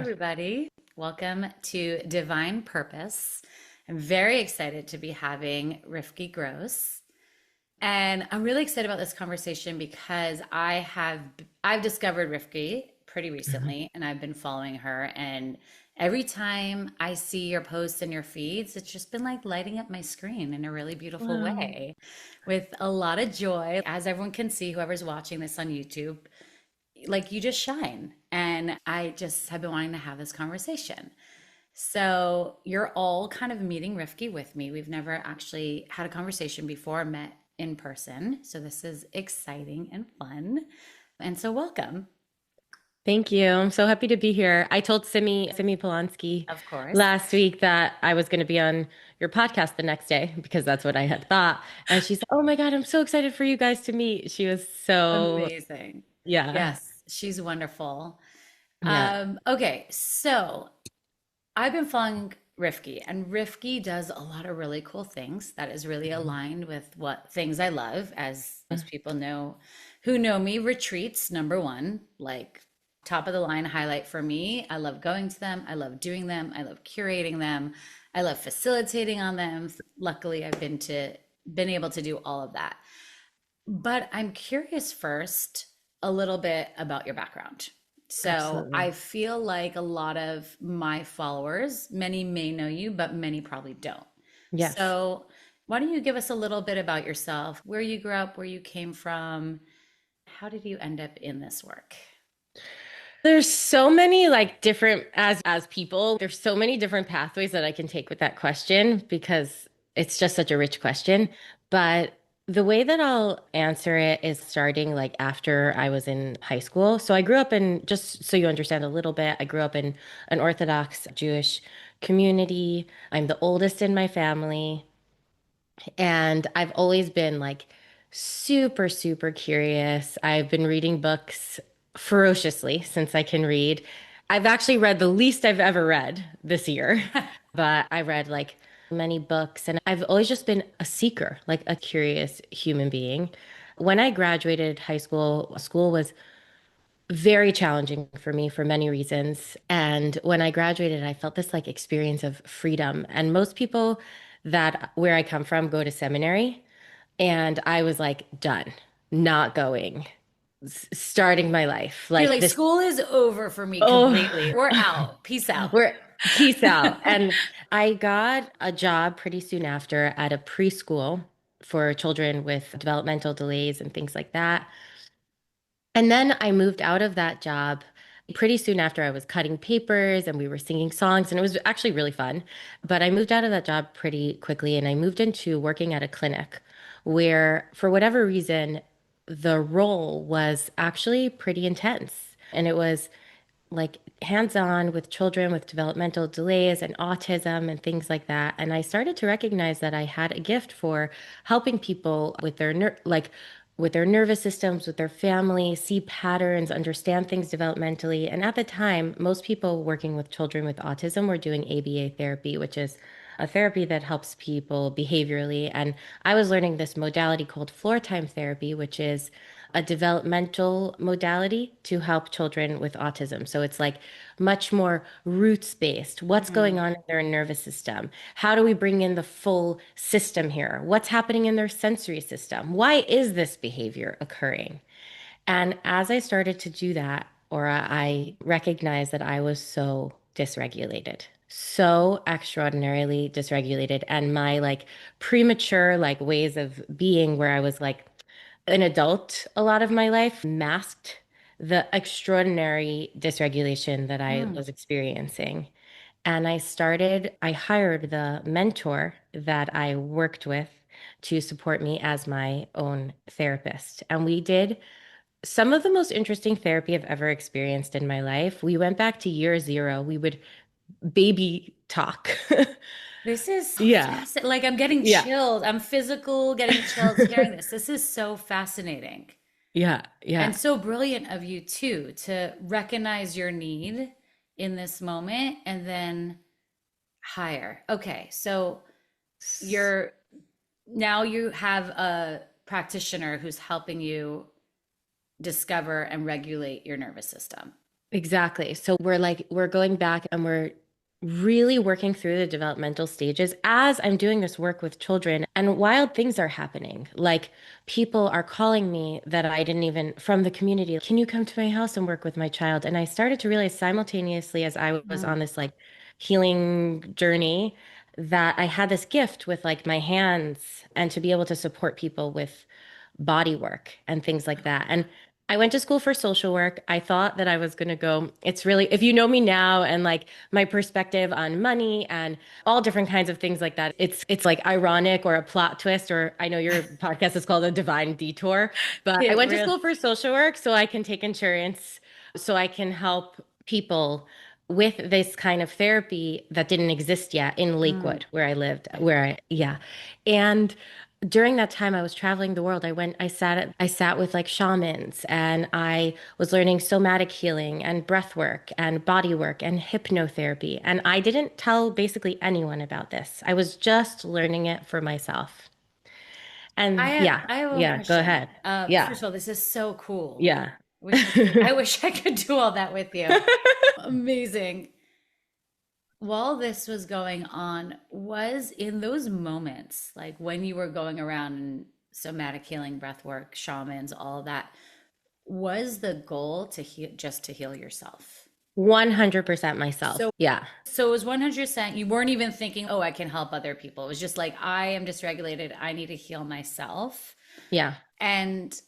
everybody. Welcome to Divine Purpose. I'm very excited to be having Rivky Gross. And I'm really excited about this conversation because I've discovered Rivky pretty Mhm. recently and I've been following her, and every time I see your posts and your feeds, it's just been like lighting up my screen in a really beautiful Wow. way with a lot of joy. As everyone can see, whoever's watching this on YouTube, like you just shine. And I just have been wanting to have this conversation. So you're all kind of meeting Rivky with me. We've never actually had a conversation before, met in person. So this is exciting and fun. And so welcome, Thank you. I'm so happy to be here. I told Simi Polanski of course. last week that I was going to be on your podcast the next day because that's what I had thought. And she said, "Oh my God, I'm so excited for you guys to meet." She was so, Amazing. yeah. Yes, she's wonderful. Yeah. Okay, so I've been following Rivky, and Rivky does a lot of really cool things that is really aligned with what things I love. As most people know who know me, retreats, number one, like top of the line highlight for me. I love going to them. I love doing them. I love curating them. I love facilitating on them. Luckily, been able to do all of that. But I'm curious first a little bit about your background. So I Absolutely. feel like a lot of my followers, many may know you, but many probably don't. Yes. So why don't you give us a little bit about yourself, where you grew up, where you came from? How did you end up in this work? There's so many like different as people, there's so many different pathways that I can take with that question because it's just such a rich question. But the way that I'll answer it is starting like after I was in high school. So I grew up in, just so you understand a little bit, I grew up in an Orthodox Jewish community. I'm the oldest in my family, and I've always been like super, super curious. I've been reading books ferociously since I can read. I've actually read the least I've ever read this year, but I read like many books, and I've always just been a seeker, like a curious human being. When I graduated high school, school was very challenging for me for many reasons. And when I graduated, I felt this like experience of freedom. And most people that where I come from go to seminary. And I was like, done, not going, starting my life You're like like, this. school is over for me Oh, completely. We're out. Peace out. we're peace out. And I got a job pretty soon after at a preschool for children with developmental delays and things like that. And then I moved out of that job pretty soon after. I was cutting papers and we were singing songs, and it was actually really fun. But I moved out of that job pretty quickly and I moved into working at a clinic where, for whatever reason, the role was actually pretty intense. And it was like hands-on with children with developmental delays and autism and things like that. And I started to recognize that I had a gift for helping people with their with their nervous systems, with their family, see patterns, understand things developmentally. And at the time, most people working with children with autism were doing ABA therapy, which is a therapy that helps people behaviorally. And I was learning this modality called floor time therapy, which is a developmental modality to help children with autism. So it's like much more roots based. What's going Mhm. on in their nervous system? How do we bring in the full system here? What's happening in their sensory system? Why is this behavior occurring? And as I started to do that, or I recognized that I was so dysregulated, so extraordinarily dysregulated. And my like premature like ways of being where I was like an adult a lot of my life masked the extraordinary dysregulation that I Mm. was experiencing. And I hired the mentor that I worked with to support me as my own therapist. And we did some of the most interesting therapy I've ever experienced in my life. We went back to year zero. We would baby talk. This is so Yeah. fascinating. Like I'm getting Yeah. chilled. I'm physical, getting chills hearing this. This is so fascinating Yeah. and Yeah. so brilliant of you too to recognize your need in this moment and then hire. Okay, so you're now you have a practitioner who's helping you discover and regulate your nervous system. Exactly. So we're going back and we're really working through the developmental stages as I'm doing this work with children, and wild things are happening. Like people are calling me that I didn't even from the community, can you come to my house and work with my child? And I started to realize simultaneously as I was Mm. on this like healing journey that I had this gift with like my hands and to be able to support people with body work and things like that. And I went to school for social work. I thought that I was going to go. It's really, if you know me now and like my perspective on money and all different kinds of things like that, it's like ironic or a plot twist, or I know your podcast is called A Divine Detour, but I It went to really. school for social work so I can take insurance, so I can help people with this kind of therapy that didn't exist yet in Mm. Lakewood, where I lived, yeah. And during that time I was traveling the world. I sat with like shamans and I was learning somatic healing and breath work and body work and hypnotherapy. And I didn't tell basically anyone about this. I was just learning it for myself. And yeah, I have a yeah, go question. ahead. First Yeah, of all, this is so cool. yeah. I wish I could do all that with you. Amazing. While this was going on, was in those moments, like when you were going around and somatic healing, breath work, shamans, all of that, was the goal to heal, just to heal yourself? 100% myself. So, Yeah. so it was 100%, you weren't even thinking, oh, I can help other people. It was just like, I am dysregulated. I need to heal myself. Yeah. And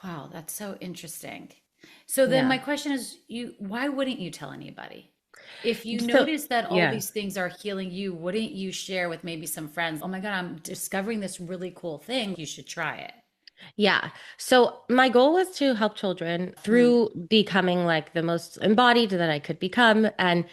wow, that's so interesting. So then Yeah. my question is, why wouldn't you tell anybody? If you So, notice that all yeah. these things are healing you, wouldn't you share with maybe some friends? Oh my God, I'm discovering this really cool thing. You should try it. Yeah. So my goal was to help children Mm, through becoming like the most embodied that I could become. And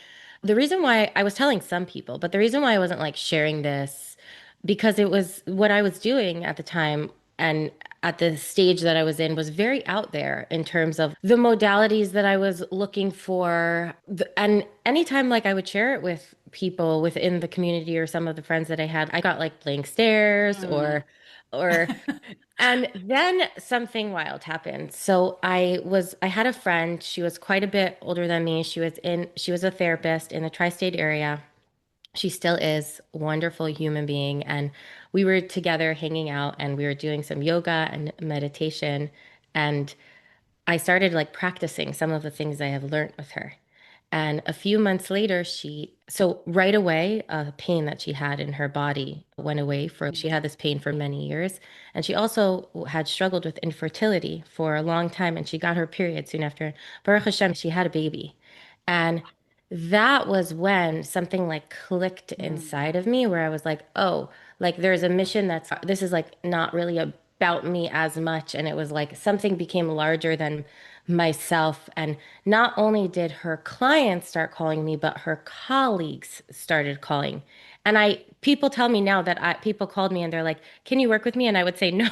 the reason why I was telling some people, but the reason why I wasn't like sharing this, because it was what I was doing at the time and at the stage that I was in was very out there in terms of the modalities that I was looking for. And anytime like I would share it with people within the community or some of the friends that I had, I got like blank stares mm, or and then something wild happened. So I had a friend, she was quite a bit older than me. She was a therapist in the tri-state area. She still is a wonderful human being. And we were together hanging out and we were doing some yoga and meditation. And I started like practicing some of the things I have learned with her. And a few months later, so right away, a pain that she had in her body went away she had this pain for many years. And she also had struggled with infertility for a long time. And she got her period soon after. Baruch Hashem, she had a baby. And that was when something like clicked mm. inside of me where I was like, oh, like there's a mission this is like not really about me as much. And it was like something became larger than myself. And not only did her clients start calling me, but her colleagues started calling. And people tell me now that people called me and they're like, can you work with me? And I would say no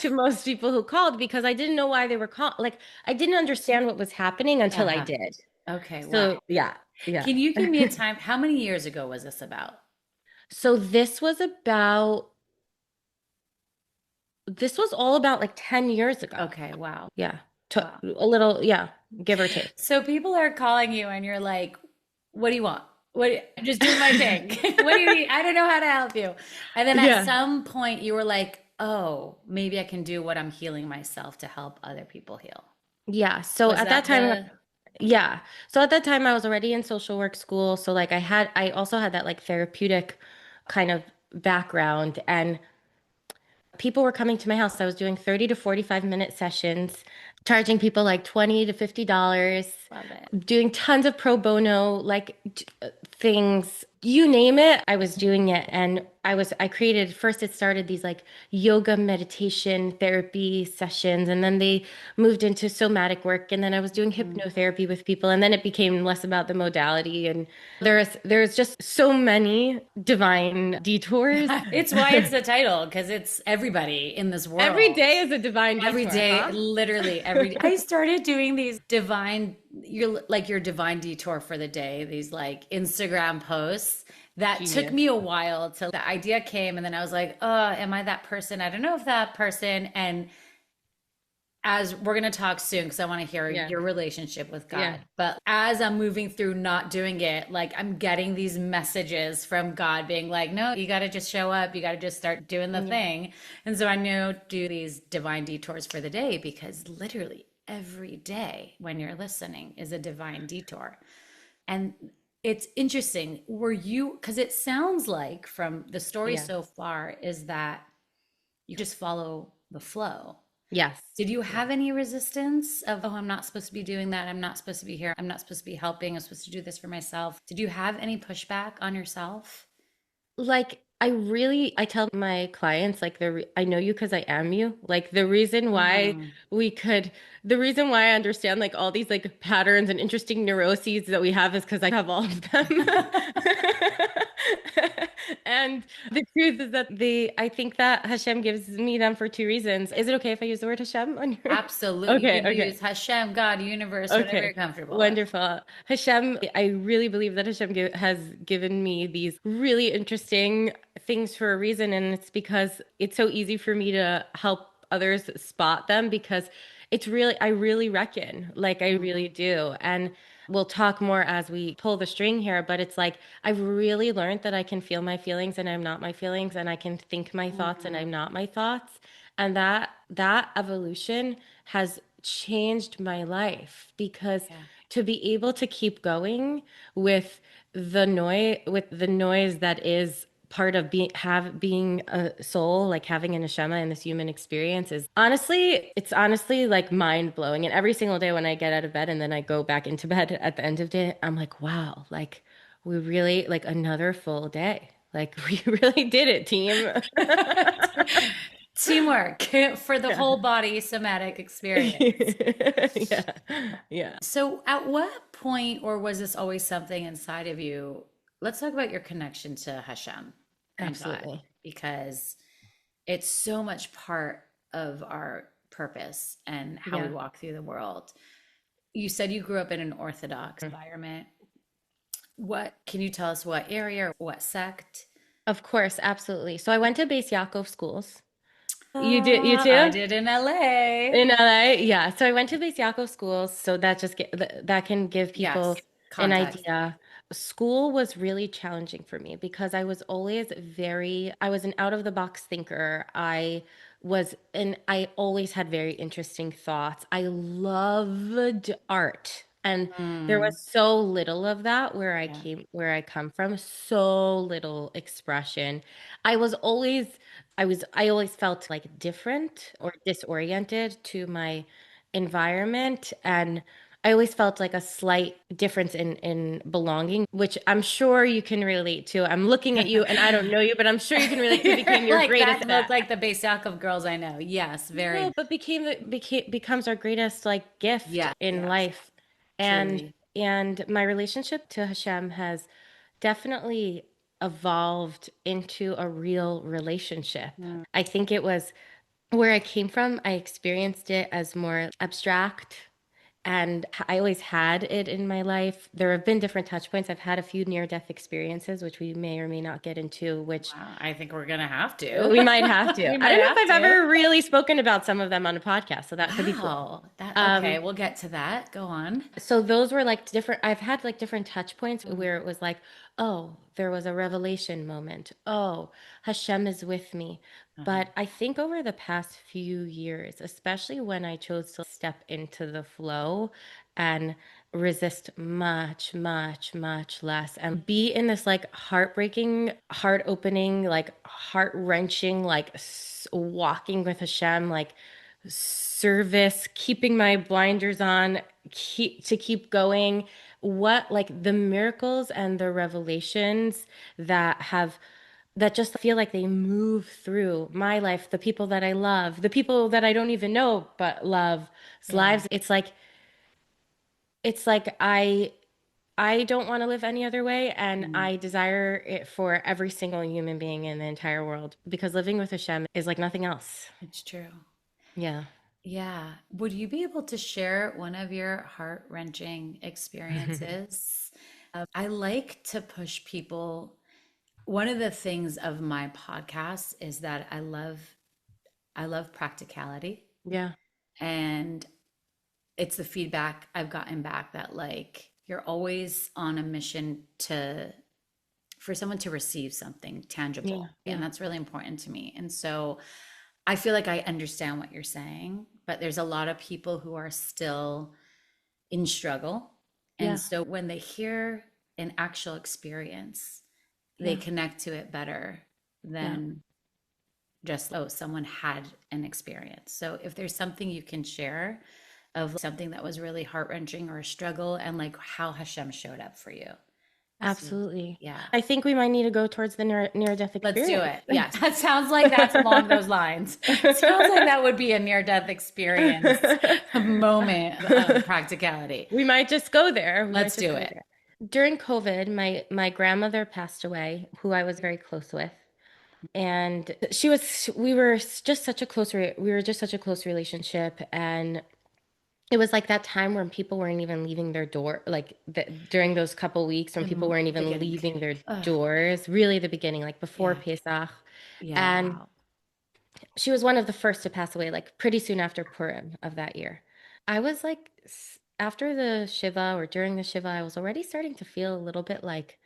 to most people who called because I didn't know why they were calling. Like, I didn't understand what was happening until I Uh-huh. did. Okay, wow. So yeah, yeah. Can you give me a time? How many years ago was this about? So this was all about like 10 years ago. Okay, wow. Yeah. Wow. A little, yeah, give or take. So people are calling you and you're like, what do you want? I'm just doing my thing. What do you need? I don't know how to help you. And then at Yeah. some point you were like, oh, maybe I can do what I'm healing myself to help other people heal. Yeah. So Was at that that time, the, yeah. So at that time I was already in social work school. So like I also had that like therapeutic kind of background and people were coming to my house. I was doing 30 to 45-minute sessions, charging people like 20 to $50, love it. doing tons of pro bono things. You name it, I was doing it. And I created, first it started these like yoga meditation therapy sessions, and then they moved into somatic work, and then I was doing Mm. hypnotherapy with people, and then it became less about the modality. And there's just so many divine detours. It's why it's the title, because it's everybody in this Every world. day is a divine Every detour, day, huh? literally every day. I started doing these your divine detour for the day, these like Instagram posts that took Genius. me a while till the idea came. And then I was like, oh, am I that person? I don't know if that person. And as we're going to talk soon because I want to hear Yeah. your relationship with Yeah. God. But as I'm moving through not doing it, like I'm getting these messages from God being like, no, you got to just show up. You got to just start doing the Yeah. thing. And so I know do these divine detours for the day because literally every day when you're listening is a divine detour. And it's interesting. Were you, because it sounds like from the story Yeah. so far, is that you just follow the flow. Yes. Did you Yeah. have any resistance of, oh, I'm not supposed to be doing that. I'm not supposed to be here. I'm not supposed to be helping. I'm supposed to do this for myself. Did you have any pushback on yourself? Like I tell my clients like I know you because I am you. Like Mm. the reason why I understand like all these like patterns and interesting neuroses that we have is because I have all of them. And the truth is that I think that Hashem gives me them for two reasons. Is it okay if I use the word Hashem on your? Absolutely. You Okay, can okay. use Hashem, God, universe, whatever you're Okay, comfortable with. wonderful. Hashem, I really believe that has given me these really interesting things for a reason. And it's because it's so easy for me to help others spot them because I really reckon, like I really do. And we'll talk more as we pull the string here, but it's like I've really learned that I can feel my feelings and I'm not my feelings, and I can think my thoughts and Mm. I'm not my thoughts. And that evolution has changed my life because Yeah. to be able to keep going with the noise that is part of being a soul, like having a neshama in this human experience, is honestly like mind blowing. And every single day when I get out of bed and then I go back into bed at the end of the day, I'm like, wow, like we really like another full day. Like we really did it, team. Teamwork for the Yeah. whole body somatic experience. Yeah. Yeah. So, at what point, or was this always something inside of you? Let's talk about your connection to Hashem and God, Absolutely. because it's so much part of our purpose and how we Yeah. walk through the world. You said you grew up in an Orthodox environment. What can you tell us what area or what sect? Of course, absolutely. So I went to Bais Yaakov schools. You I too? did in LA. In LA? Yeah. So I went to Bais Yaakov schools. So that can give people Yes, an context. idea. School was really challenging for me because I was an out of the box thinker. And I always had very interesting thoughts. I loved art. And there Mm, was so little of that yeah. where I come from, so little expression. I was always I always felt like different or disoriented to my environment, and I always felt like a slight difference in belonging, which I'm sure you can relate to. I'm looking at you and I don't know you, but I'm sure you can relate to You're became your like greatest that look like the Bais Yaakov girls I know. Yes, no, very. but becomes our greatest like gift Yes, in yes, life. And truly. my relationship to Hashem has definitely evolved into a real relationship. Mm. I think it was where I came from, I experienced it as more abstract, and I always had it in my life. There have been different touch points. I've had a few near-death experiences, which we may or may not get into, which Wow, I think we're gonna have to. we might have to. We I might don't know if have I've to. ever really spoken about some of them on a podcast, so that could be cool. Wow. That okay, Um, we'll get to that. Go on. so those were like different, I've had like different touch points Mm. where it was like, oh, there was a revelation moment. Oh, Hashem is with me. Uh-huh. But I think over the past few years, especially when I chose to step into the flow and resist much, much, much less and be in this like heartbreaking, heart opening, like heart wrenching, like walking with Hashem, like service, keeping my blinders on, keep going. What like the miracles and the revelations that just feel like they move through my life, the people that I love, the people that I don't even know but love's Yeah. lives. It's like I don't want to live any other way, and Mm. I desire it for every single human being in the entire world because living with Hashem is like nothing else. It's true. Yeah. Yeah. Would you be able to share one of your heart-wrenching experiences? I like to push people. One of the things of my podcast is that I love practicality. Yeah. And it's the feedback I've gotten back that like you're always on a mission to for someone to receive something Yeah, tangible. And yeah, that's really important to me. And so I feel like I understand what you're saying, but there's a lot of people who are still in struggle. And yeah, so when they hear an actual experience, they yeah, connect to it better yeah. than just, oh, someone had an experience. So if there's something you can share of something that was really heart wrenching or a struggle and like how Hashem showed up for you. So, Absolutely. yeah. I think we might need to go towards the near-death Let's do experience. it. Yes. That sounds like that's along those lines. Sounds like that would be a near death experience moment of practicality. We might just go there. We might Let's just do go it. there. During COVID, my grandmother passed away, who I was very close with. And we were just such a we were just such a close relationship. And it was like that time when people weren't even leaving their door, like during those couple weeks when people The weren't even beginning. leaving their Ugh, doors, really the beginning, like before yeah. Pesach. Yeah. And Wow. she was one of the first to pass away, like pretty soon after Purim of that year. I was like, after the Shiva or during the Shiva, I was already starting to feel a little bit like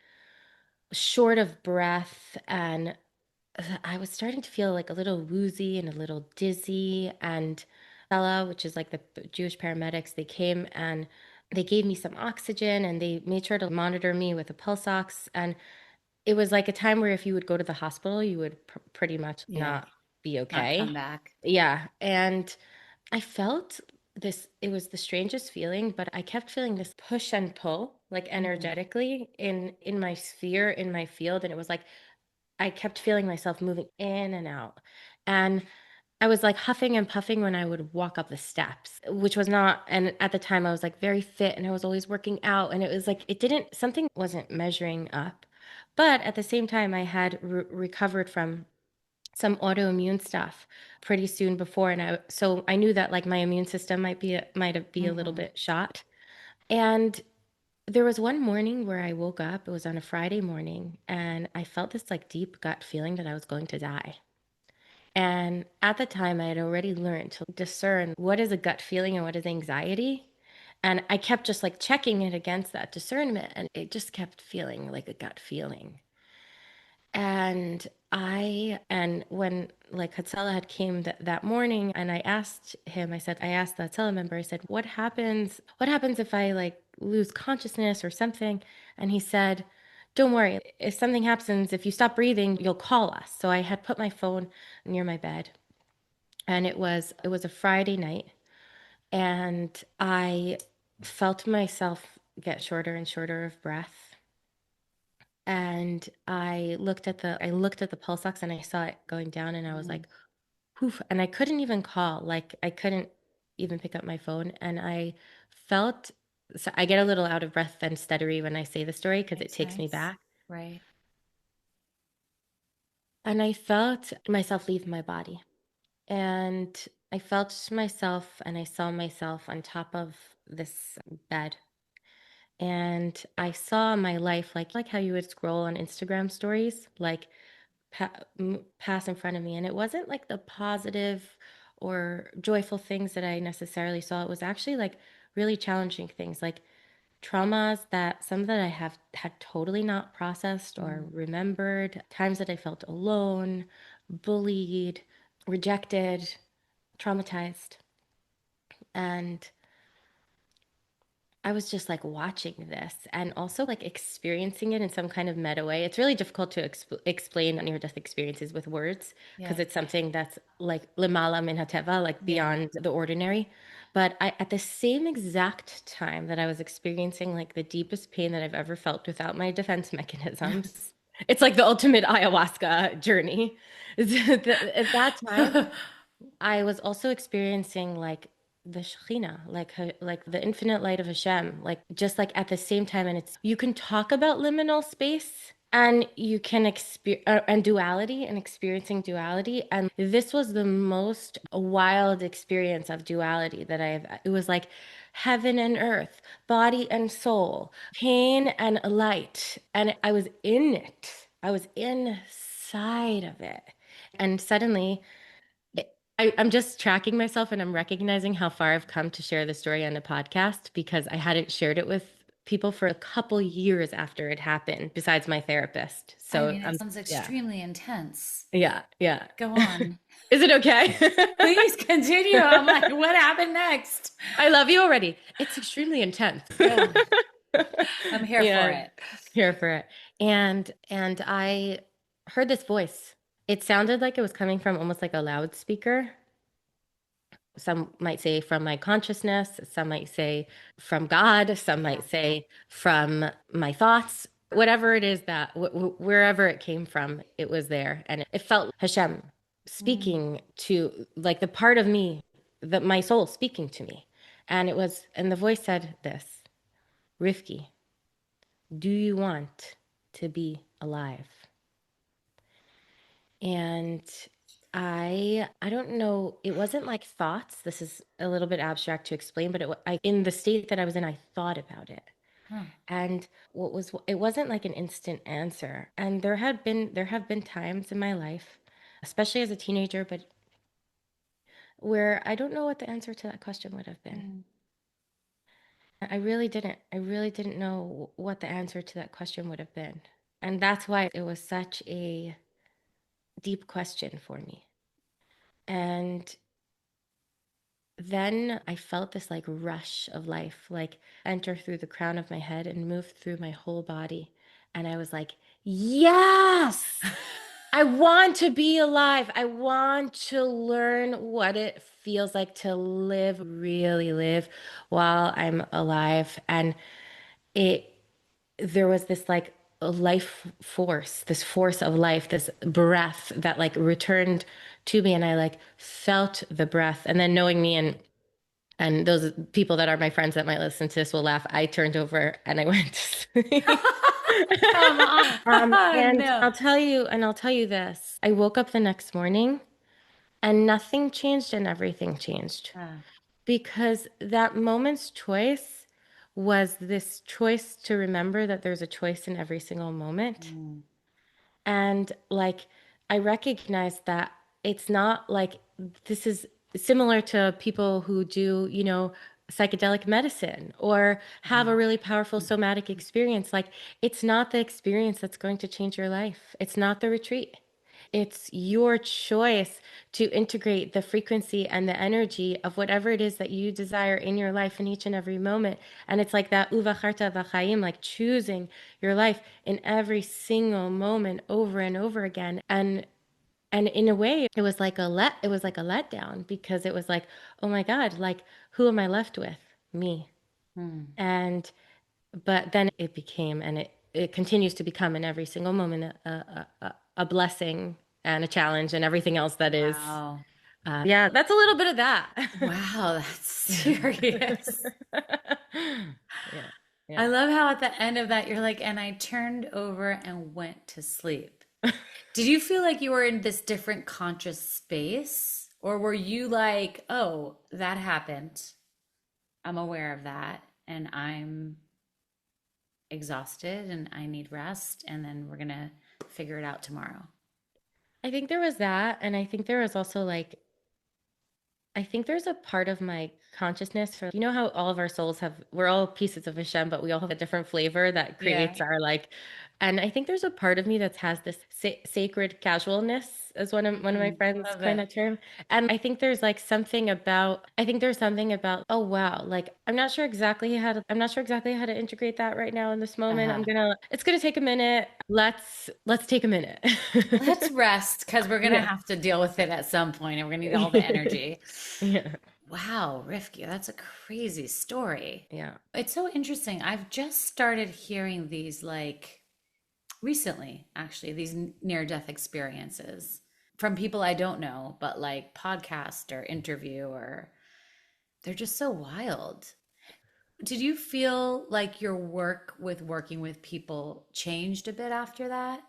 short of breath. And I was starting to feel like a little woozy and a little dizzy. And Bella, which is like the Jewish paramedics, they came and they gave me some oxygen and they made sure to monitor me with a pulse ox. And it was like a time where if you would go to the hospital, you would pretty much Yeah. not be Not come okay. back. Yeah. And I felt this, it was the strangest feeling, but I kept feeling this push and pull, like Mhm. energetically in my sphere, in my field. And it was like I kept feeling myself moving in and out. And I was like huffing and puffing when I would walk up the steps, which was not, and at the time I was like very fit and I was always working out. And it was like, something wasn't measuring up. But at the same time, I had recovered from some autoimmune stuff pretty soon before. So I knew that like my immune system might be a little Mhm. bit shot. And there was one morning where I woke up, it was on a Friday morning, and I felt this like deep gut feeling that I was going to die. And at the time, I had already learned to discern what is a gut feeling and what is anxiety. And I kept just like checking it against that discernment, and it just kept feeling like a gut feeling. And when like Hatsala had came that morning and I asked the Hatsala member, I said, what happens if I like lose consciousness or something? And he said, don't worry, if something happens, if you stop breathing, you'll call us. So I had put my phone near my bed and it was a Friday night and I felt myself get shorter and shorter of breath. And I looked at the pulse ox and I saw it going down and I was Mm. like, poof. And I couldn't even call. Like I couldn't even pick up my phone. And I felt so I get a little out of breath and stuttery when I say the story because it Makes takes me sense. back. Right. And I felt myself leave my body. And I felt myself and I saw myself on top of this bed. And I saw my life like how you would scroll on Instagram stories, like pass in front of me. And it wasn't like the positive or joyful things that I necessarily saw. It was actually like really challenging things, like traumas that some that I have had totally not processed or Mm. remembered, times that I felt alone, bullied, rejected, traumatized. And I was just like watching this and also like experiencing it in some kind of meta way. It's really difficult to explain near death experiences with words because Yeah. it's something that's like limala min hateva, like Yeah. beyond the ordinary. But at the same exact time that I was experiencing like the deepest pain that I've ever felt without my defense mechanisms, it's like the ultimate ayahuasca journey. At that time, I was also experiencing like the Shekhinah, like the infinite light of Hashem, like just like at the same time. And it's you can talk about liminal space and you can experience and duality and experiencing duality. And this was the most wild experience of duality that I have. It was like heaven and earth, body and soul, pain and light. And I was in it. I was inside of it. And suddenly I'm just tracking myself and I'm recognizing how far I've come to share the story on the podcast because I hadn't shared it with people for a couple years after it happened, besides my therapist. I So mean, it sounds yeah, extremely intense. yeah. Go on. Is it okay? Please continue. I'm like, what happened next? I love you already. It's extremely intense. Good. I'm here for Yeah, it. here for it. And I heard this voice. It sounded like it was coming from almost like a loudspeaker. Some might say from my consciousness, some might say from God, some Yeah. might say from my thoughts. Whatever it is that, wherever it came from, it was there. And it felt Hashem Mm. speaking to like the part of me, that my soul speaking to me. And the voice said this, Rivky, do you want to be alive? And I don't know, it wasn't like thoughts. This is a little bit abstract to explain, but in the state that I was in, I thought about it. Huh. And it wasn't like an instant answer. And there have been times in my life, especially as a teenager, but where I don't know what the answer to that question would have been. Mm. I really didn't know what the answer to that question would have been. And that's why it was such a deep question for me. And then I felt this like rush of life, like enter through the crown of my head and move through my whole body. And I was like, yes, I want to be alive. I want to learn what it feels like to live, really live while I'm alive. And it, there was this like a life force, this force of life, this breath that like returned to me. And I like felt the breath. And then knowing me and those people that are my friends that might listen to this will laugh. I turned over and I went to sleep. Come on. And No. I'll tell you this. I woke up the next morning and nothing changed and everything changed Ah. because that moment's choice was this choice to remember that there's a choice in every single moment. Mm. And like, I recognize that it's not like this is similar to people who do, psychedelic medicine or have a Yeah. really powerful somatic experience. Like, it's not the experience that's going to change your life, it's not the retreat. It's your choice to integrate the frequency and the energy of whatever it is that you desire in your life in each and every moment. And it's like that uvacharta v'chaim, like choosing your life in every single moment over and over again. And in a way, it was like a letdown because it was like, oh my God, like who am I left with? Me. Mm. And but then it became, and it continues to become in every single moment a blessing and a challenge and everything else that is. Wow. Yeah, that's a little bit of that. Wow, that's Yeah. serious. Yeah. I Yeah. love how at the end of that you're like, and I turned over and went to sleep. Did you feel like you were in this different conscious space? Or were you like, oh, that happened. I'm aware of that and I'm exhausted and I need rest and then we're gonna figure it out tomorrow. I think there was that. And I think there was also like, I think there's a part of my consciousness for, you know, how all of our souls have, we're all pieces of Hashem, but we all have a different flavor that Yeah. creates our like, and I think there's a part of me that has this sacred casualness, as one of my Mm, friends love coined it. that term. And I think there's like something about, I think there's something about, oh wow, like I'm not sure exactly how to integrate that right now in this moment. Uh-huh. It's gonna take a minute. Let's take a minute. Let's rest because we're gonna Yeah. have to deal with it at some point and we're gonna need all the energy. Yeah. Wow, Rifki, that's a crazy story. Yeah. It's so interesting. I've just started hearing these like recently, actually, these near-death experiences from people I don't know, but like podcast or interview or they're just so wild. Did you feel like your work with working with people changed a bit after that?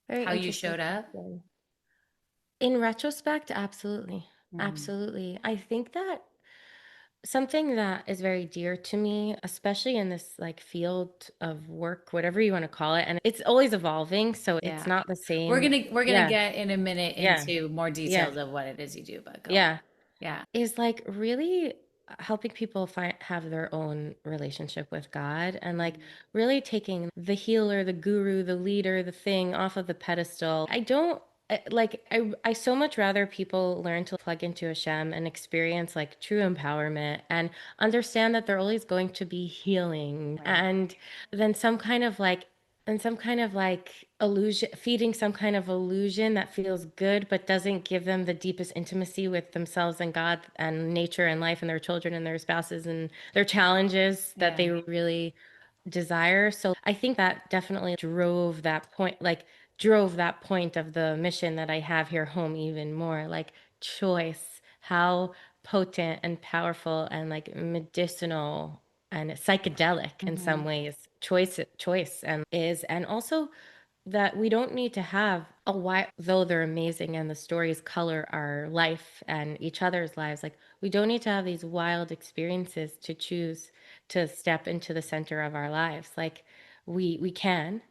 Very How you interesting showed up? question. In retrospect, absolutely. Mm. Absolutely. I think that Something that is very dear to me, especially in this like field of work, whatever you want to call it, and it's always evolving, so it's Yeah. not the We're same. gonna we're gonna Yeah, get in a minute yeah, into more yeah, details of what it is you do, but go on. yeah. Yeah. Is like really helping people find have their own relationship with God and like Mhm. really taking the healer, the guru, the leader, the thing off of the pedestal. I don't I so much rather people learn to plug into Hashem and experience like true empowerment and understand that they're always going to be healing Right. and then some kind of like illusion, feeding some kind of illusion that feels good, but doesn't give them the deepest intimacy with themselves and God and nature and life and their children and their spouses and their challenges that Yeah. they really desire. So I think that definitely drove that point of the mission that I have here home even more. Like choice, how potent and powerful and like medicinal and psychedelic in some Hmm. ways choice and is, and also that we don't need to have a why, though they're amazing and the stories color our life and each other's lives, like we don't need to have these wild experiences to choose to step into the center of our lives. Like we can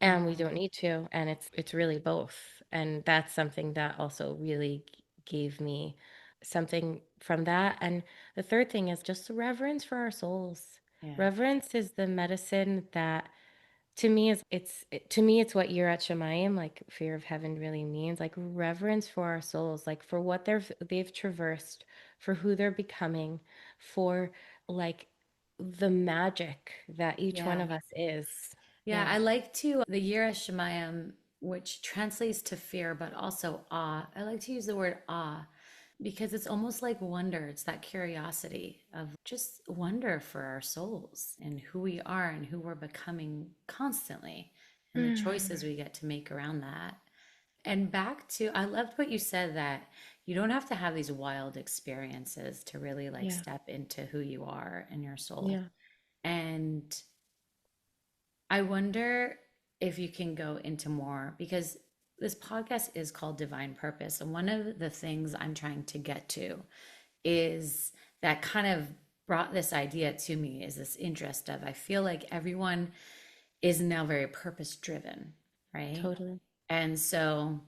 and we Hmm. don't need to, and it's really both. And that's something that also really gave me something from that. And the third thing is just reverence for our souls. Yeah. Reverence is the medicine that to me to me it's what you're at Shemayim, like fear of heaven really means, like reverence for our souls, like for what they've traversed, for who they're becoming, for like the magic that each one Yeah. of us is. Yeah. Yeah. I like to the Yira Shemayim, which translates to fear, but also awe. I like to use the word awe because it's almost like wonder. It's that curiosity of just wonder for our souls and who we are and who we're becoming constantly and the choices Mm. we get to make around that. And back to, I loved what you said that you don't have to have these wild experiences to really like Yeah. step into who you are and your soul. Yeah. And I wonder if you can go into more because this podcast is called Divine Purpose. And one of the things I'm trying to get to is that kind of brought this idea to me is this interest of I feel like everyone is now very purpose driven, right? Totally. And so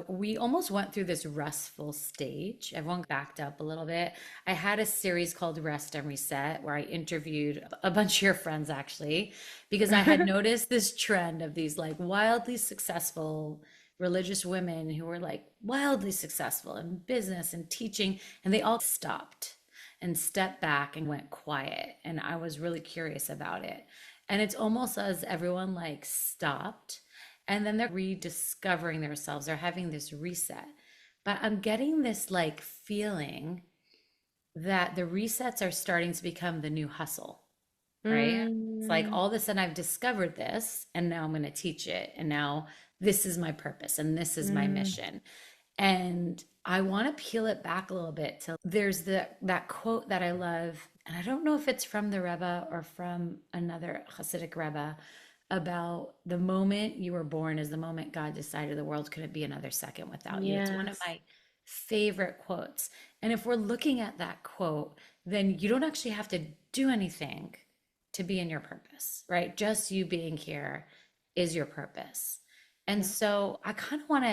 we almost went through this restful stage. Everyone backed up a little bit. I had a series called Rest and Reset where I interviewed a bunch of your friends actually, because I had noticed this trend of these like wildly successful religious women who were like wildly successful in business and teaching, and they all stopped and stepped back and went quiet. And I was really curious about it. And it's almost as everyone like stopped and then they're rediscovering themselves. They're having this reset. But I'm getting this like feeling that the resets are starting to become the new hustle, right? It's like Mm, all of a sudden I've discovered this and now I'm going to teach it. And now this is my purpose and this is my mm, mission. And I want to peel it back a little bit to there's that quote that I love, and I don't know if it's from the Rebbe or from another Hasidic Rebbe about the moment you were born is the moment God decided the world couldn't be another second without you. It's one of yes. my favorite quotes. And if we're looking at that quote, then you don't actually have to do anything to be in your purpose, right? Just you being here is your purpose. And Yeah. so I kind of want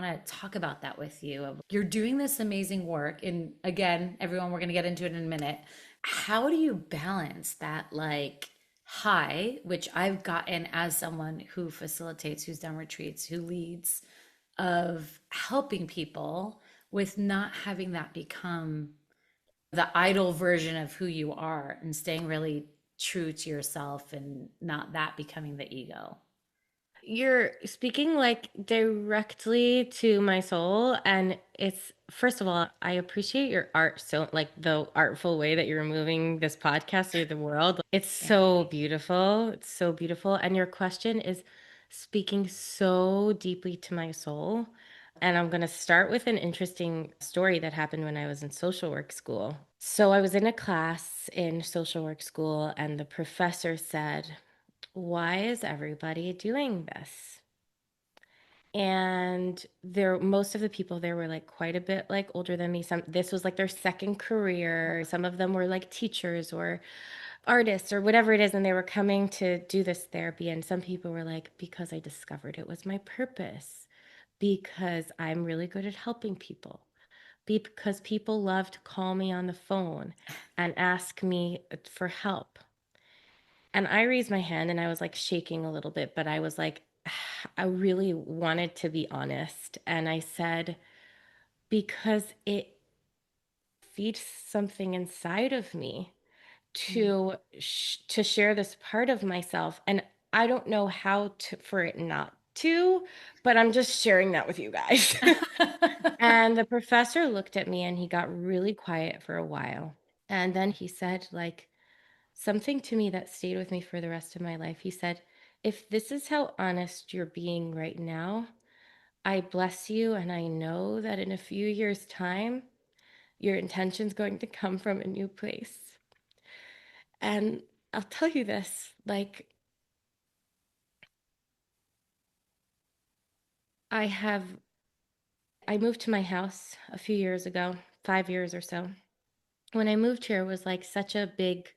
to talk about that with you. You're doing this amazing work and again, everyone we're going to get into it in a minute. How do you balance that like high, which I've gotten as someone who facilitates, who's done retreats, who leads of helping people with not having that become the idol version of who you are and staying really true to yourself and not that becoming the ego. You're speaking like directly to my soul. And it's, first of all, I appreciate your art so, like the artful way that you're moving this podcast through the world. It's Yeah. so beautiful. It's so beautiful. And your question is speaking so deeply to my soul. And I'm going to start with an interesting story that happened when I was in social work school. So I was in a class in social work school, and the professor said, why is everybody doing this? And there, most of the people there were like quite a bit like older than me. Some, this was like their second career. Some of them were like teachers or artists or whatever it is, and they were coming to do this therapy. And some people were like, because I discovered it was my purpose, because I'm really good at helping people, because people love to call me on the phone and ask me for help. And I raised my hand and I was like shaking a little bit, but I was like, I really wanted to be honest. And I said, because it feeds something inside of me Mm. to share this part of myself. And I don't know how to for it not to, but I'm just sharing that with you guys. And the professor looked at me and he got really quiet for a while. And then he said, like, something to me that stayed with me for the rest of my life. He said, if this is how honest you're being right now, I bless you. And I know that in a few years' time, your intention's going to come from a new place. And I'll tell you this, like, I have, I moved to my house a few years ago, 5 years or so. When I moved here, it was like such a big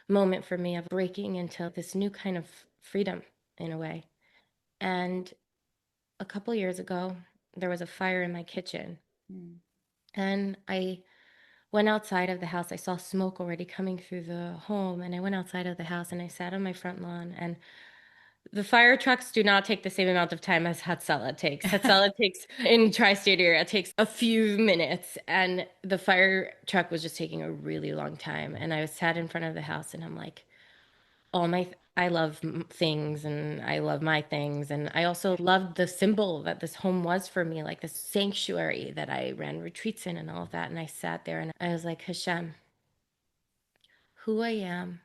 moment for me of breaking into this new kind of freedom in a way. And a couple years ago, there was a fire in my kitchen. Mm. And I went outside of the house. I saw smoke already coming through the home. And I went outside of the house and I sat on my front lawn. And the fire trucks do not take the same amount of time as Hatzalah takes. Hatzalah takes, in tri-state area, it takes a few minutes. And the fire truck was just taking a really long time. And I was sat in front of the house and I'm like, all my I love things and I love my things, and I also loved the symbol that this home was for me, like this sanctuary that I ran retreats in and all of that. And I sat there and I was like, Hashem, who I am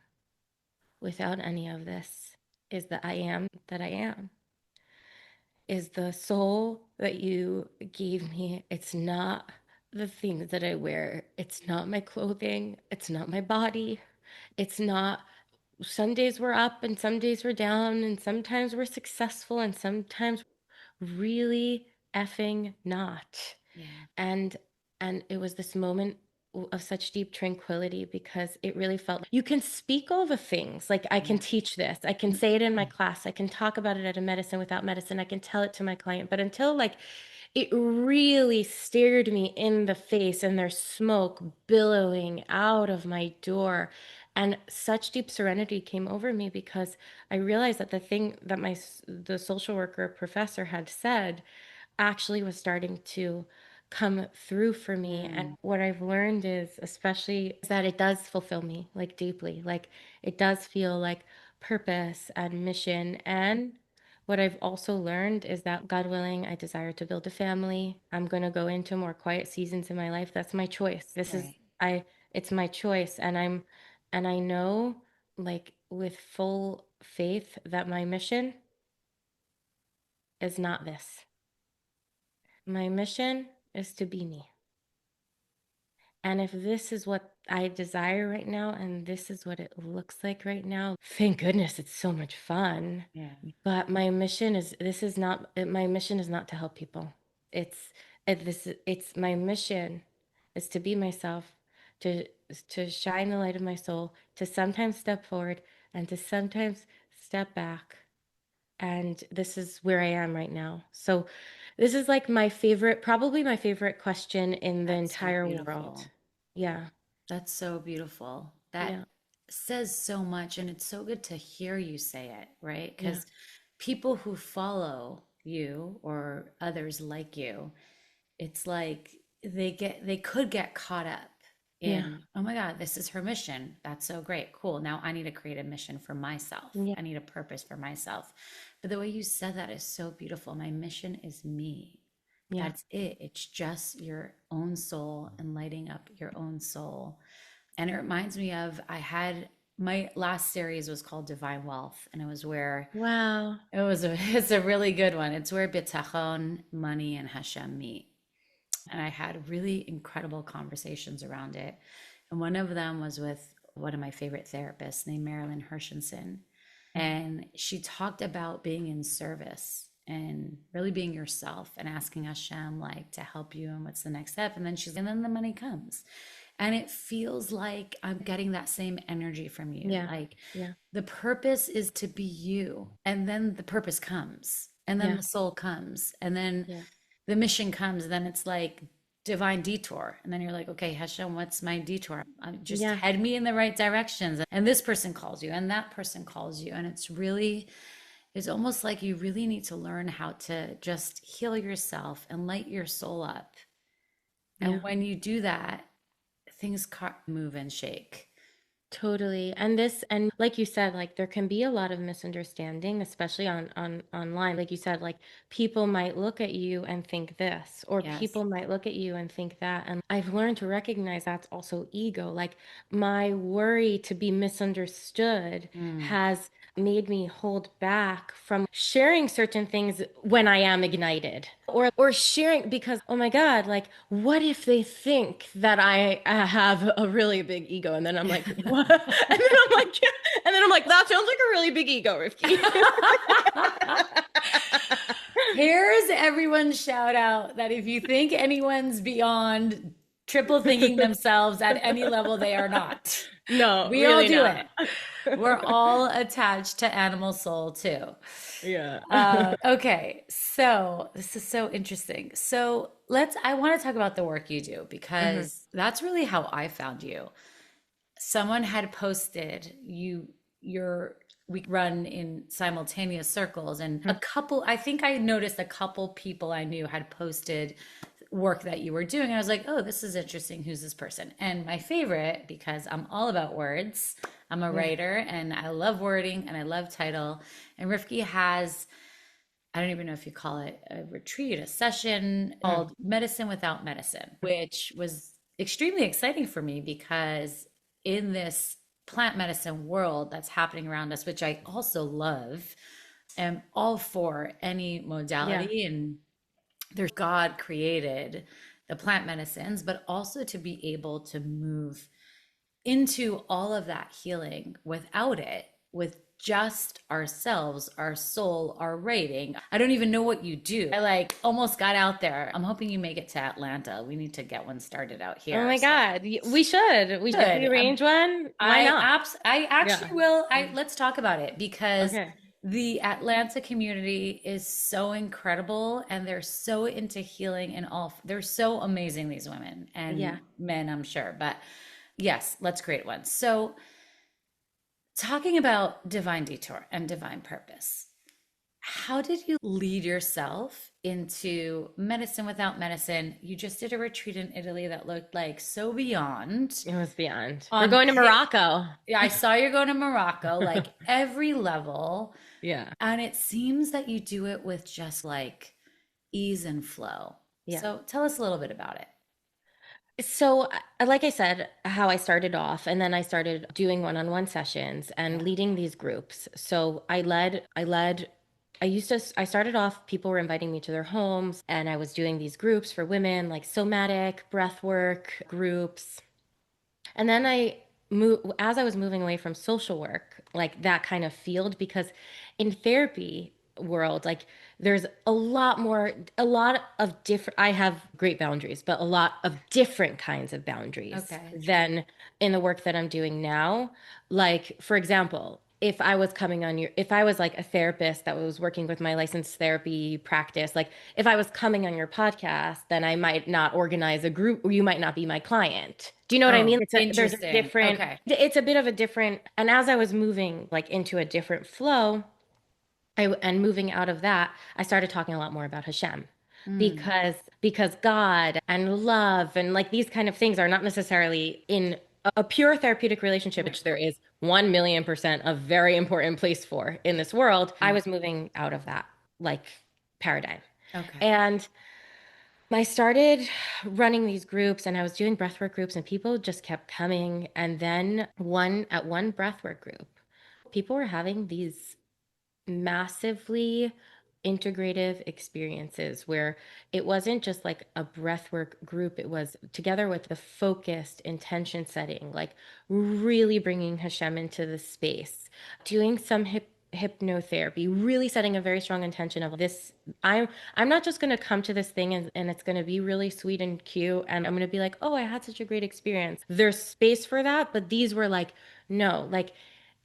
without any of this is the I am that I am, is the soul that you gave me. It's not the things that I wear, it's not my clothing, it's not my body, it's not. Some days we're up and some days we're down, and sometimes we're successful and sometimes really effing not. Yeah. And it was this moment of such deep tranquility, because it really felt like you can speak all the things. Like, I can Yeah. teach this, I can say it in my class, I can talk about it at a medicine without medicine, I can tell it to my client, but until like it really stared me in the face and there's smoke billowing out of my door. And such deep serenity came over me, because I realized that the thing that the social worker professor had said actually was starting to come through for me. And Mm. what I've learned is, especially, is that it does fulfill me like deeply. Like, it does feel like purpose and mission. And what I've also learned is that, God willing, I desire to build a family. I'm going to go into more quiet seasons in my life. That's my choice. This is, Right. I, it's my choice. And I know, like, with full faith that my mission is not this. My mission is to be me. And if this is what I desire right now, and this is what it looks like right now, thank goodness it's so much fun. Yeah. But my mission is, this is not, my mission is not to help people. It's, it's my mission is to be myself, to, to shine the light of my soul, to sometimes step forward and to sometimes step back. And this is where I am right now. So this is like my favorite, probably my favorite question in the That's so entire world. beautiful. Yeah. That's so beautiful. That Yeah. says so much, and it's so good to hear you say it, right? Yeah. Because people who follow you or others like you, it's like they could get caught up Yeah. in, oh my God, this is her mission. That's so great. Cool. Now I need to create a mission for myself. Yeah. I need a purpose for myself. But the way you said that is so beautiful. My mission is me. Yeah. That's it. It's just your own soul and lighting up your own soul. And it reminds me of, I had my last series was called Divine Wealth, and it was where Wow. it's a really good one. It's where bitachon, money, and Hashem meet. And I had really incredible conversations around it. And one of them was with one of my favorite therapists named Marilyn Hershenson. And she talked about being in service and really being yourself and asking Hashem like to help you and what's the next step. And then and then the money comes. And it feels like I'm getting that same energy from you. Yeah. Like Yeah. the purpose is to be you. And then the purpose comes. And then Yeah. the soul comes. And then Yeah. the mission comes. And then it's like divine detour. And then you're like, okay, Hashem, what's my detour? Just Yeah. head me in the right directions. And this person calls you and that person calls you. And it's almost like you really need to learn how to just heal yourself and light your soul up. And Yeah. when you do that, things move and shake. Totally. And like you said, like there can be a lot of misunderstanding, especially on online. Like you said, like people might look at you and think this, or Yes. people might look at you and think that. And I've learned to recognize that's also ego. Like my worry to be misunderstood Mm. has made me hold back from sharing certain things when I am ignited, or sharing because oh my God, like what if they think that I have a really big ego? And then I'm like, what? And then I'm like, that sounds like a really big ego, Rivky. Here's everyone's shout out that if you think anyone's beyond triple thinking themselves at any level, they are not. No, We all really do not. it. We're all attached to animal soul too. Yeah. Okay, so this is so interesting. So I want to talk about the work you do Mhm. because that's really how I found you. Someone had posted we run in simultaneous circles, and a couple, I think I noticed a couple people I knew had posted work that you were doing. And I was like, oh, this is interesting. Who's this person? And my favorite, because I'm all about words, I'm a Yeah. writer and I love wording and I love title. And Rifki has, I don't even know if you call it a retreat, a session Mhm. called Medicine Without Medicine, which was extremely exciting for me because in this plant medicine world that's happening around us, which I also love, am all for any Yeah. modality. And there's God created the plant medicines, but also to be able to move into all of that healing without it, with just ourselves, our soul, our writing. I don't even know what you do. I like almost got out there. I'm hoping you make it to Atlanta. We need to get one started out Oh here. my So God. We should. If we good. arrange one, why not? I Yeah. actually will. Let's talk about it because Okay. the Atlanta community is so incredible and they're so into healing and all. They're so amazing, these women Yeah. and men, I'm sure. But yes, let's create one. So, talking about divine detour and divine purpose, how did you lead yourself into medicine without medicine? You just did a retreat in Italy that looked like so beyond. It was beyond. We're On going to Morocco. Yeah, I saw you're going to Morocco, like every level. Yeah. And it seems that you do it with just like ease and flow. Yeah. So tell us a little bit about it. So, like I said, how I started off, and then I started doing one-on-one sessions and Yeah. leading these groups. So I started off, people were inviting me to their homes, and I was doing these groups for women, like somatic, breathwork groups. And then as I was moving away from social work, like that kind of field, because in therapy world, like there's a lot of different, I have great boundaries, but a lot of different kinds of boundaries Okay. than in the work that I'm doing now. Like, for example, if I was like a therapist that was working with my licensed therapy practice, like if I was coming on your podcast, then I might not organize a group, or you might not be my client. Do you know what I Oh, mean? interesting. Okay. It's a bit of a different, and as I was moving like into a different flow, and moving out of that, I started talking a lot more about Hashem Mm, because God and love and like these kind of things are not necessarily in a pure therapeutic relationship, right. which there is 1,000,000% a very important place for in this world. I was moving out of that like paradigm. Okay. And I started running these groups and I was doing breathwork groups and people just kept coming. And then one breathwork group, people were having these massively integrative experiences where it wasn't just like a breathwork group, it was together with the focused intention setting, like really bringing Hashem into the space, doing some hypnotherapy, really setting a very strong intention of this. I'm not just going to come to this thing and it's going to be really sweet and cute and I'm going to be like, oh, I had such a great experience. There's space for that, but these were like, no, like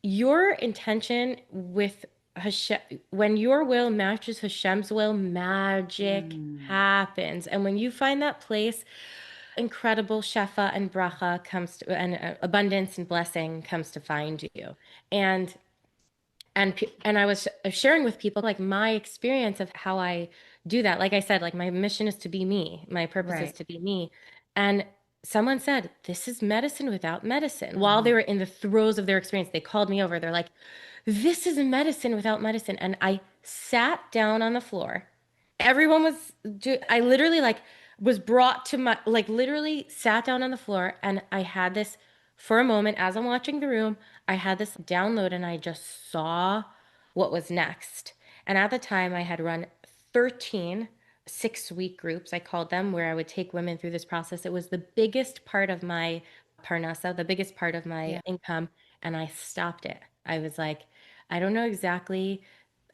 your intention with Hashem, when your will matches Hashem's will, magic Mm, happens. And when you find that place, incredible shefa and bracha comes to, and abundance and blessing comes to find you. And and I was sharing with people like my experience of how I do that. Like I said, like my mission is to be me. My purpose is right. to be me. And someone said, "This is medicine without medicine." While they Mhm. were in the throes of their experience, they called me over. They're like, "This is medicine without medicine." And I sat down on the floor. Everyone was I literally like was brought to my like literally sat down on the floor and I had this for a moment as I'm watching the room, I had this download and I just saw what was next. And at the time I had run 13 6-week groups, I called them, where I would take women through this process. It was the biggest part of my parnasa, the biggest part of my Yeah. income, and I stopped it. I was like, I don't know exactly.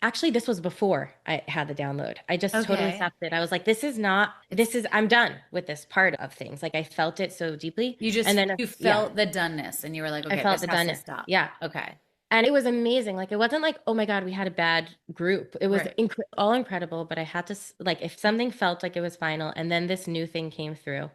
Actually, this was before I had the download. I just totally Okay. stopped it. I was like, this is not, It's I'm done with this part of things. Like I felt it so deeply. you And just then, you yeah, felt the doneness and you were like, I okay, felt this the has to doneness. stop. Yeah. Okay. And it was amazing. Like it wasn't like, oh my God, we had a bad group. It was Right. all incredible, but I had to, like, if something felt like it was final and then this new thing came through.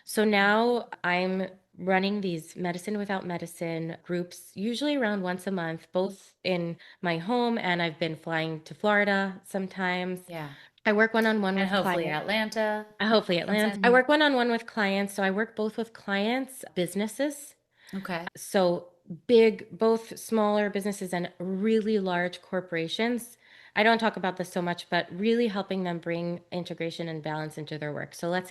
So now I'm running these medicine without medicine groups, usually around once a month, both in my home and I've been flying to Florida sometimes. Yeah. I work one on one And with hopefully clients. Atlanta. Hopefully At some Atlanta. I point. work one on one with clients. So I work both with clients, businesses. Okay. So big, both smaller businesses and really large corporations. I don't talk about this so much, but really helping them bring integration and balance into their work. So Love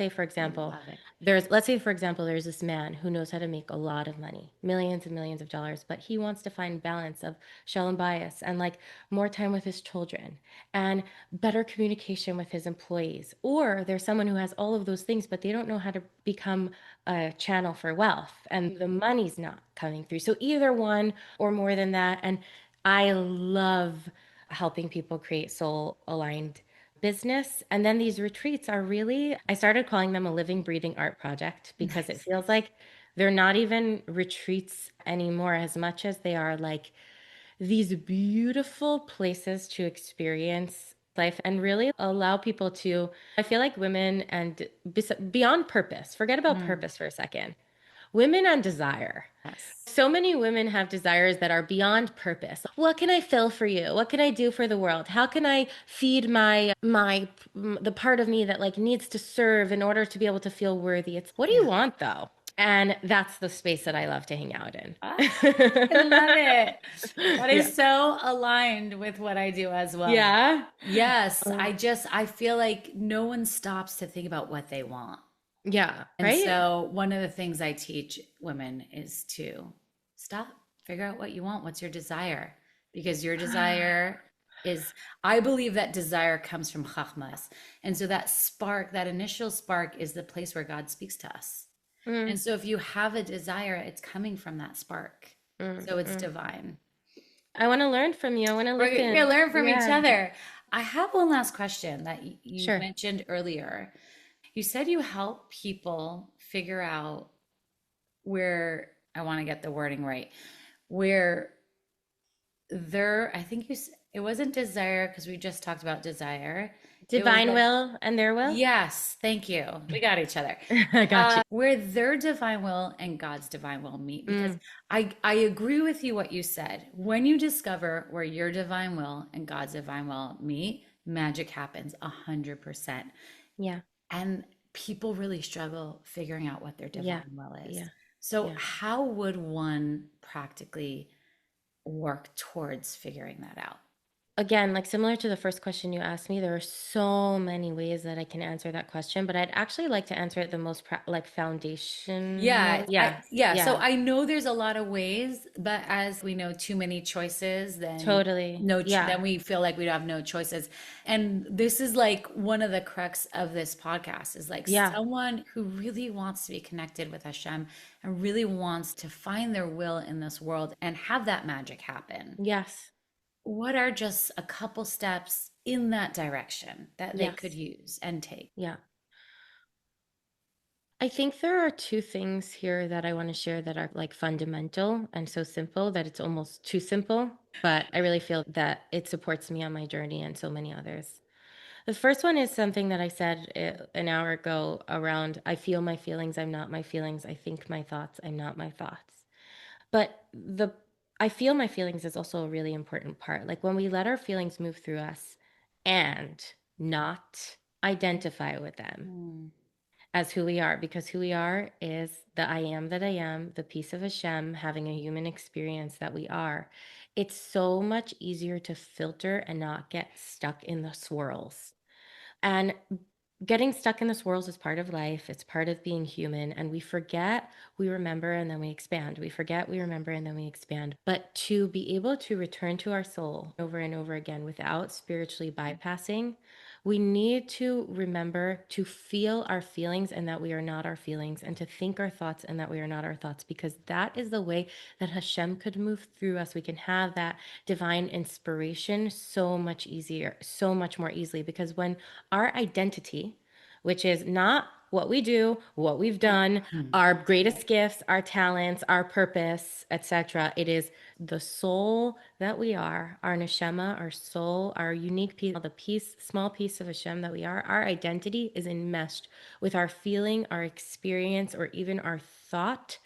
it. let's say for example, there's this man who knows how to make a lot of money, millions and millions of dollars, but he wants to find balance of shalom bias and like more time with his children and better communication with his employees. Or there's someone who has all of those things, but they don't know how to become a channel for wealth and the money's not coming through. So either one or more than that. And I love helping people create soul aligned business. And then these retreats are really, I started calling them a living, breathing art project because it Nice. feels like they're not even retreats anymore as much as they are like these beautiful places to experience life and really allow people to. I feel like women and beyond purpose, forget about Mm, purpose for a second. Women on desire. yes. So many women have desires that are beyond purpose. What can I fill for you? What can I do for the world? How can I feed the part of me that like needs to serve in order to be able to feel worthy? It's what do you Yeah. want though? And that's the space that I love to hang out in. Ah, I love it. That Yeah. is so aligned with what I do as well. Yeah. Yes, Oh, I feel like no one stops to think about what they want. yeah. And Right? so one of the things I teach women is to stop, figure out what you want. What's your desire? Because your desire is, I believe that desire comes from chachmas. And so that spark, that initial spark is the place where God speaks to us. And Mm, so if you have a desire, it's coming from that spark. mm, So it's mm. divine. I want to learn from you. I want to We're gonna listen. learn from each Yeah. other. I have one last question that you Sure. mentioned earlier. You said you help people figure out where, I want to get the wording right, where I think it wasn't desire because we just talked about desire. It was Divine like, will and their will. yes, thank you. We got each other. I got you. Where their divine will and God's divine will meet. Because Mm, I agree with you what you said. When you discover where your divine will and God's divine will meet, magic happens 100%. yeah. And people really struggle figuring out what their Yeah. divine will is. Yeah. So, Yeah. how would one practically work towards figuring that out? Again, like similar to the first question you asked me, there are so many ways that I can answer that question, but I'd actually like to answer it the most like Yeah, foundational. Yeah. yeah. So Yeah. I know there's a lot of ways, but as we know, too many choices, then Totally. Yeah. then we feel like we have no choices. And this is like one of the crux of this podcast is like Yeah. someone who really wants to be connected with Hashem and really wants to find their will in this world and have that magic happen. Yes. what are just a couple steps in that direction that they could Yes. use and take? Yeah. I think there are two things here that I want to share that are like fundamental and so simple that it's almost too simple, but I really feel that it supports me on my journey and so many others. The first one is something that I said an hour ago around I feel my feelings, I'm not my feelings. I think my thoughts, I'm not my thoughts. But the I feel my feelings is also a really important part. Like when we let our feelings move through us and not identify with them Mm, as who we are, because who we are is the I am that I am, the piece of Hashem, having a human experience that we are. It's so much easier to filter and not get stuck in the swirls. And getting stuck in the swirls is part of life. It's part of being human. And we forget, we remember, and then we expand. We forget, we remember, and then we expand. But to be able to return to our soul over and over again without spiritually bypassing, we need to remember to feel our feelings and that we are not our feelings, and to think our thoughts and that we are not our thoughts, because that is the way that Hashem could move through us. We can have that divine inspiration so much easier, so much more easily, because when our identity, which is not what we do, what we've done, mm, our greatest gifts, our talents, our purpose, etc. It is the soul that we are, our neshama, our soul, our unique piece, the piece, small piece of Hashem that we are. Our identity is enmeshed with our feeling, our experience, or even our thought.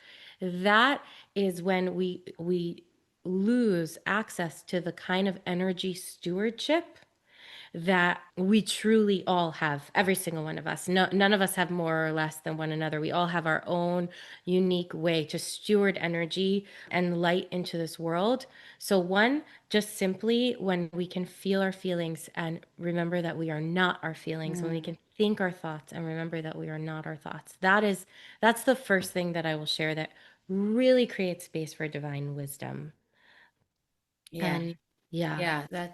That is when we lose access to the kind of energy stewardship that we truly all have, every single one of us. No, none of us have more or less than one another. We all have our own unique way to steward energy and light into this world. So, one, just simply when we can feel our feelings and remember that we are not our feelings, when we mm. can think our thoughts and remember that we are not our thoughts. That's the first thing that I will share that really creates space for divine wisdom. Yeah. And yeah, Yeah,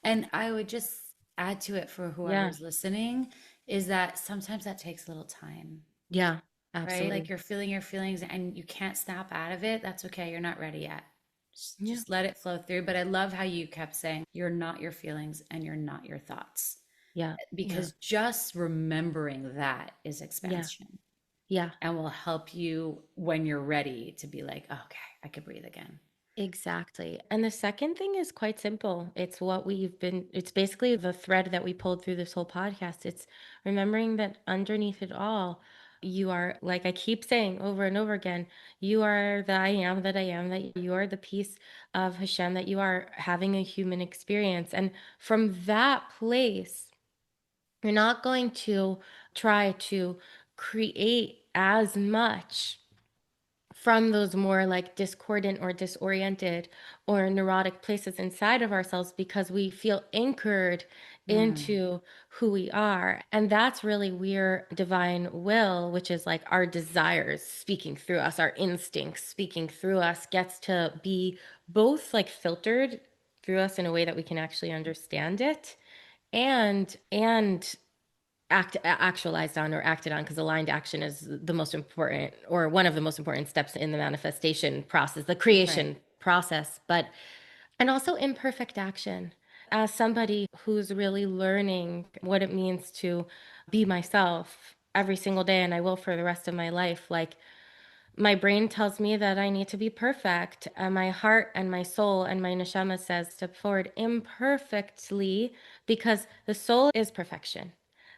and I would just add to it for yeah, whoever's listening is that sometimes that takes a little time, yeah, right? Like absolutely. you're feeling your feelings and you can't snap out of it. That's okay. You're not ready yet. Yeah, Just let it flow through. But I love how you kept saying you're not your feelings and you're not your thoughts, yeah, yeah. because just remembering that is Yeah, expansion yeah, and will help you when you're ready to be like, okay, I could breathe again. exactly. And the second thing is quite simple. It's basically the thread that we pulled through this whole podcast. It's remembering that underneath it all, you are, like I keep saying over and over again, you are the I am that I am, that you are the piece of Hashem, that you are having a human experience. And from that place, you're not going to try to create as much from those more like discordant or disoriented or neurotic places inside of ourselves, because we feel anchored Mm, into who we are. And that's really where divine will, which is like our desires speaking through us, our instincts speaking through us, gets to be both like filtered through us in a way that we can actually understand it, and actualized on or acted on, because aligned action is the most important, or one of the most important steps in the manifestation process, the right. creation process. But and also imperfect action, as somebody who's really learning what it means to be myself every single day, and I will for the rest of my life. Like, my brain tells me that I need to be perfect, and my heart and my soul and my neshama says step forward imperfectly, because the soul is perfection.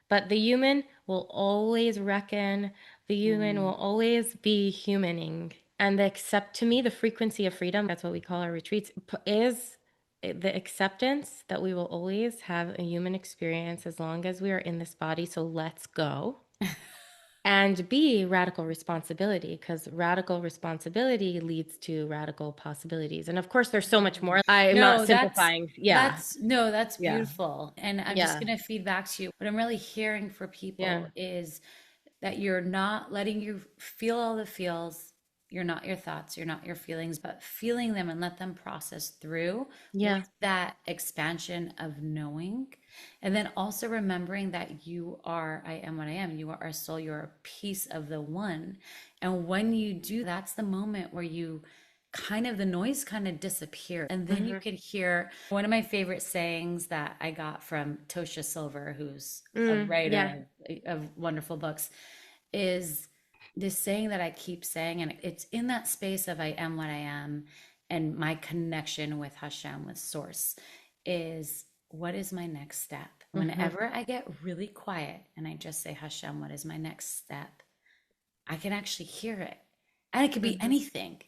But the human will always reckon, the human will Mm. always be humaning. And the accept, to me, the frequency of freedom, that's what we call our retreats, is the acceptance that we will always have a human experience as long as we are in this body. So let's go. And B, radical responsibility, because radical responsibility leads to radical possibilities. And of course, there's so much more. I'm not No, that's simplifying. Yeah, that's no, that's yeah, beautiful. And I'm just yeah, gonna feed back to you. What I'm really hearing for people yeah, is that you're not letting you feel all the feels. You're not your thoughts, you're not your feelings, but feeling them and let them process through yeah, with that expansion of knowing. And then also remembering that you are, I am what I am. You are a soul, you're a piece of the one. And when you do, that's the moment where you kind of the noise kind of disappeared. And then you Hmm. could hear one of my favorite sayings that I got from Tosha Silver, who's a Yeah. writer of wonderful books, is this saying that I keep saying, and it's in that space of I am what I am, and my connection with Hashem, with Source, is what is my next step? Hmm. Whenever I get really quiet and I just say, Hashem, what is my next step? I can actually hear it. And it could be Hmm. anything.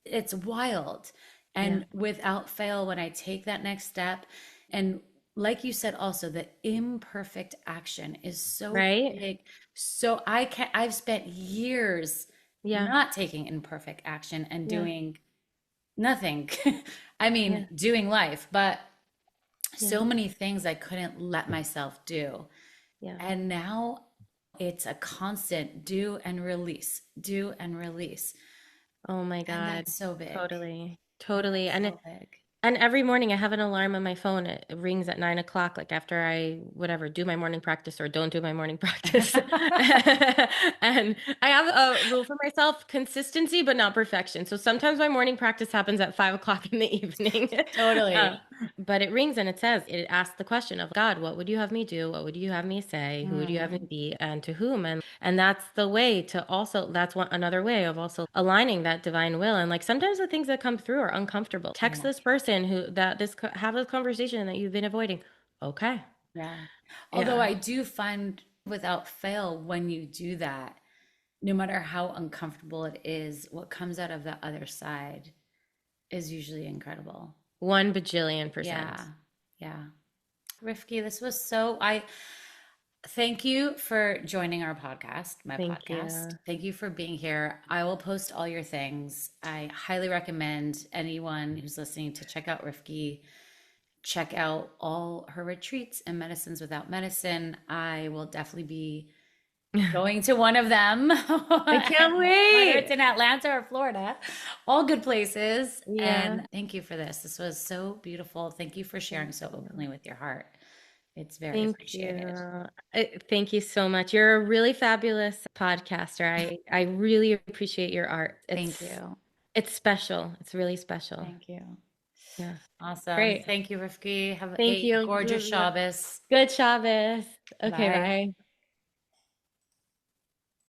It's wild. Yeah. And without fail, when I take that next step, and like you said also, the imperfect action is so Right? big. So I've spent years Yeah. not taking imperfect action and Yeah. doing nothing. I mean, Yeah. doing life, but Yeah. so many things I couldn't let myself do. Yeah. And now it's a constant do and release, do and release. Oh my And God. that's so big. Totally. And Totally. that's And so big. And every morning I have an alarm on my phone. It rings at 9 o'clock, like after I, whatever, do my morning practice or don't do my morning practice. And I have a rule for myself, consistency, but not perfection. So sometimes my morning practice happens at 5 o'clock in the evening. Uh, Totally. but it rings and it says, it asks the question of God, what would you have me do? What would you have me say? Who would you have me Mm, be? And to whom? And that's the way to also, that's one another way of also aligning that divine will. And like sometimes the things that come through are uncomfortable. Text yeah. this person who that this have this conversation that you've been avoiding. Okay. Yeah. Although Yeah. I do find without fail, when you do that, no matter how uncomfortable it is, what comes out of the other side is usually incredible. 1 bajillion%. Yeah. Yeah. Rifki, this was so I thank you for joining our podcast, my Thank podcast. you. Thank you for being here. I will post all your things. I highly recommend anyone who's listening to check out Rifki, check out all her retreats and Medicines Without Medicine. I will definitely be going to one of them, I can't whether it's wait. in Atlanta or Florida, all good places. Yeah. And thank you for this. This was so beautiful. Thank you for sharing Thank so openly you. with your heart. It's very Thank you. appreciated. Thank you so much. You're a really fabulous podcaster. I really appreciate your art. Thank you. It's special. It's really special. Thank you. Yeah. Awesome. Great. Thank you, Rifki. Have Thank a you. gorgeous Shabbos. Good Shabbos. Okay, Bye. bye.